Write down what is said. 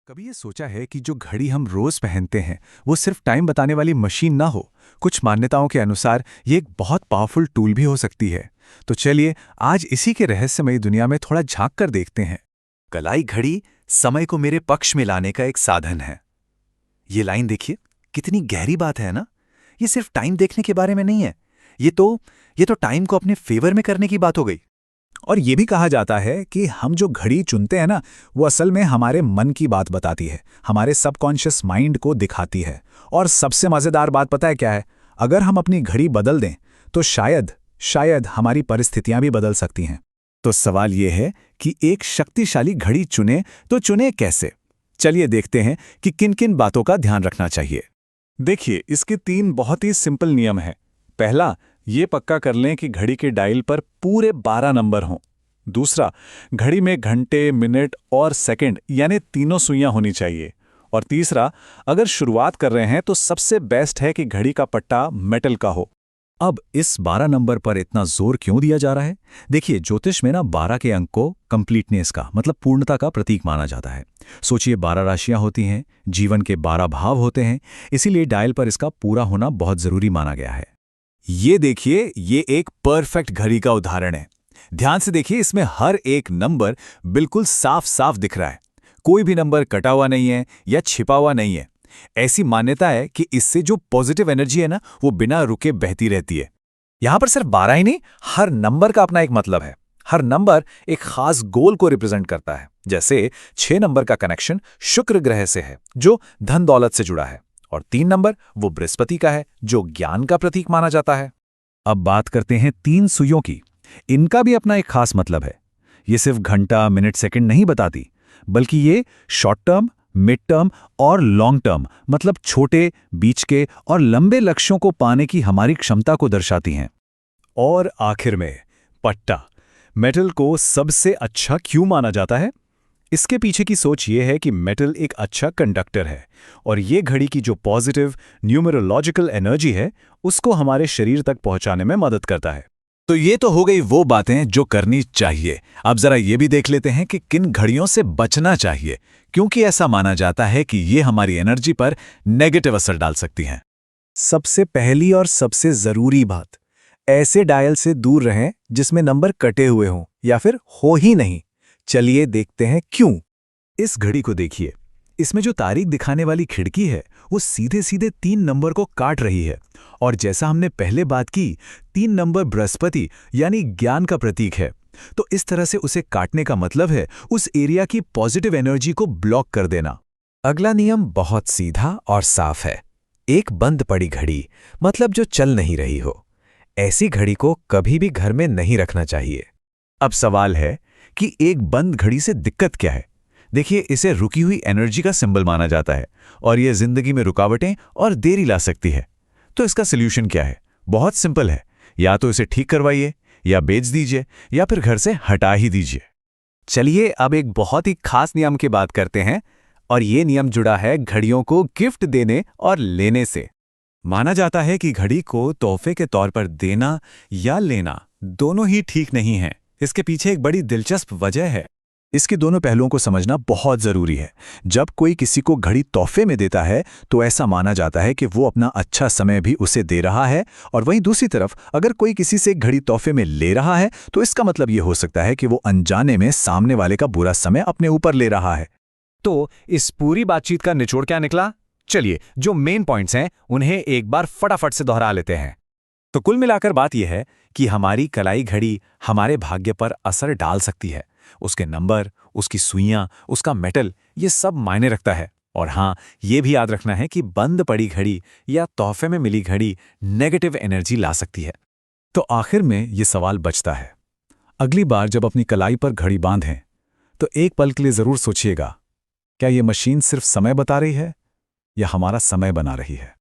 कभी ये सोचा है कि जो घड़ी हम रोज पहनते हैं वो सिर्फ टाइम बताने वाली मशीन ना हो। कुछ मान्यताओं के अनुसार ये एक बहुत पावरफुल टूल भी हो सकती है। तो चलिए आज इसी के रहस्यमयी दुनिया में थोड़ा झांक कर देखते हैं। कलाई घड़ी समय को मेरे पक्ष में लाने का एक साधन है। ये लाइन देखिए, कितनी गहरी बात है ना। ये सिर्फ टाइम देखने के बारे में नहीं है। ये तो टाइम को अपने फेवर में करने की बात हो गई। और ये भी कहा जाता है कि हम जो घड़ी चुनते हैं ना, वो असल में हमारे मन की बात बताती है, हमारे सबकॉन्शियस माइंड को दिखाती है। और सबसे मज़ेदार बात पता है क्या है? अगर हम अपनी घड़ी बदल दें तो शायद हमारी परिस्थितियां भी बदल सकती हैं। तो सवाल ये है कि एक शक्तिशाली घड़ी चुने तो चुने कैसे। चलिए देखते हैं कि किन किन बातों का ध्यान रखना चाहिए। देखिए, इसके 3 बहुत ही सिंपल नियम हैं। पहला, ये पक्का कर लें कि घड़ी के डायल पर पूरे 12 नंबर हों। दूसरा, घड़ी में घंटे, मिनट और सेकंड यानी तीनों सुइयां होनी चाहिए। और तीसरा, अगर शुरुआत कर रहे हैं तो सबसे बेस्ट है कि घड़ी का पट्टा मेटल का हो। अब इस 12 नंबर पर इतना जोर क्यों दिया जा रहा है? देखिए, ज्योतिष में ना 12 के अंक को कंप्लीटनेस का मतलब पूर्णता का प्रतीक माना जाता है। सोचिए, 12 राशियां होती हैं, जीवन के 12 भाव होते हैं, इसीलिए डायल पर इसका पूरा होना बहुत जरूरी माना गया है। ये देखिए, ये एक परफेक्ट घड़ी का उदाहरण है। ध्यान से देखिए, इसमें हर एक नंबर बिल्कुल साफ साफ दिख रहा है। कोई भी नंबर कटा हुआ नहीं है या छिपा हुआ नहीं है। ऐसी मान्यता है कि इससे जो पॉजिटिव एनर्जी है ना, वो बिना रुके बहती रहती है। यहां पर सिर्फ 12 ही नहीं, हर नंबर का अपना एक मतलब है। हर नंबर एक खास गोल को रिप्रेजेंट करता है। जैसे 6 नंबर का कनेक्शन शुक्र ग्रह से है, जो धन दौलत से जुड़ा है। और 3 नंबर वो बृहस्पति का है, जो ज्ञान का प्रतीक माना जाता है। अब बात करते हैं 3 सुइयों की। इनका भी अपना एक खास मतलब है। ये सिर्फ घंटा, मिनट, सेकंड नहीं बताती, बल्कि ये शॉर्ट टर्म, मिड टर्म और लॉन्ग टर्म मतलब छोटे, बीच के और लंबे लक्ष्यों को पाने की हमारी क्षमता को दर्शाती हैं। और आखिर में पट्टा, मेटल को सबसे अच्छा क्यों माना जाता है? इसके पीछे की सोच ये है कि मेटल एक अच्छा कंडक्टर है और ये घड़ी की जो पॉजिटिव न्यूमरोलॉजिकल एनर्जी है, उसको हमारे शरीर तक पहुंचाने में मदद करता है। तो ये तो हो गई वो बातें जो करनी चाहिए। अब जरा ये भी देख लेते हैं कि किन घड़ियों से बचना चाहिए, क्योंकि ऐसा माना जाता है कि ये हमारी एनर्जी पर नेगेटिव असर डाल सकती हैं। सबसे पहली और सबसे जरूरी बात, ऐसे डायल से दूर रहें जिसमें नंबर कटे हुए हों या फिर हो ही नहीं। चलिए देखते हैं क्यों। इस घड़ी को देखिए, इसमें जो तारीख दिखाने वाली खिड़की है वो सीधे सीधे 3 नंबर को काट रही है। और जैसा हमने पहले बात की, 3 नंबर बृहस्पति यानी ज्ञान का प्रतीक है। तो इस तरह से उसे काटने का मतलब है उस एरिया की पॉजिटिव एनर्जी को ब्लॉक कर देना। अगला नियम बहुत सीधा और साफ है। एक बंद पड़ी घड़ी मतलब जो चल नहीं रही हो, ऐसी घड़ी को कभी भी घर में नहीं रखना चाहिए। अब सवाल है कि एक बंद घड़ी से दिक्कत क्या है? देखिए, इसे रुकी हुई एनर्जी का सिंबल माना जाता है और यह जिंदगी में रुकावटें और देरी ला सकती है। तो इसका सल्यूशन क्या है? बहुत सिंपल है। या तो इसे ठीक करवाइए, या बेच दीजिए, या फिर घर से हटा ही दीजिए। चलिए अब एक बहुत ही खास नियम की बात करते हैं, और ये नियम जुड़ा है घड़ियों को गिफ्ट देने और लेने से। माना जाता है कि घड़ी को तोहफे के तौर पर देना या लेना दोनों ही ठीक नहीं है। इसके पीछे एक बड़ी दिलचस्प वजह है। इसके दोनों पहलुओं को समझना बहुत जरूरी है। जब कोई किसी को घड़ी तोहफे में देता है तो ऐसा माना जाता है कि वो अपना अच्छा समय भी उसे दे रहा है, और वहीं दूसरी तरफ अगर कोई किसी से घड़ी तोहफे में ले रहा है तो इसका मतलब ये हो सकता है कि वो अनजाने में सामने वाले का बुरा समय अपने ऊपर ले रहा है। तो इस पूरी बातचीत का निचोड़ क्या निकला? चलिए, जो मेन पॉइंट्स हैं उन्हें एक बार फटाफट से दोहरा लेते हैं। तो कुल मिलाकर बात यह है कि हमारी कलाई घड़ी हमारे भाग्य पर असर डाल सकती है। उसके नंबर, उसकी सुइयां, उसका मेटल, ये सब मायने रखता है। और हाँ, ये भी याद रखना है कि बंद पड़ी घड़ी या तोहफे में मिली घड़ी नेगेटिव एनर्जी ला सकती है। तो आखिर में ये सवाल बचता है, अगली बार जब अपनी कलाई पर घड़ी बांधें तो एक पल के लिए जरूर सोचिएगा, क्या ये मशीन सिर्फ समय बता रही है या हमारा समय बना रही है?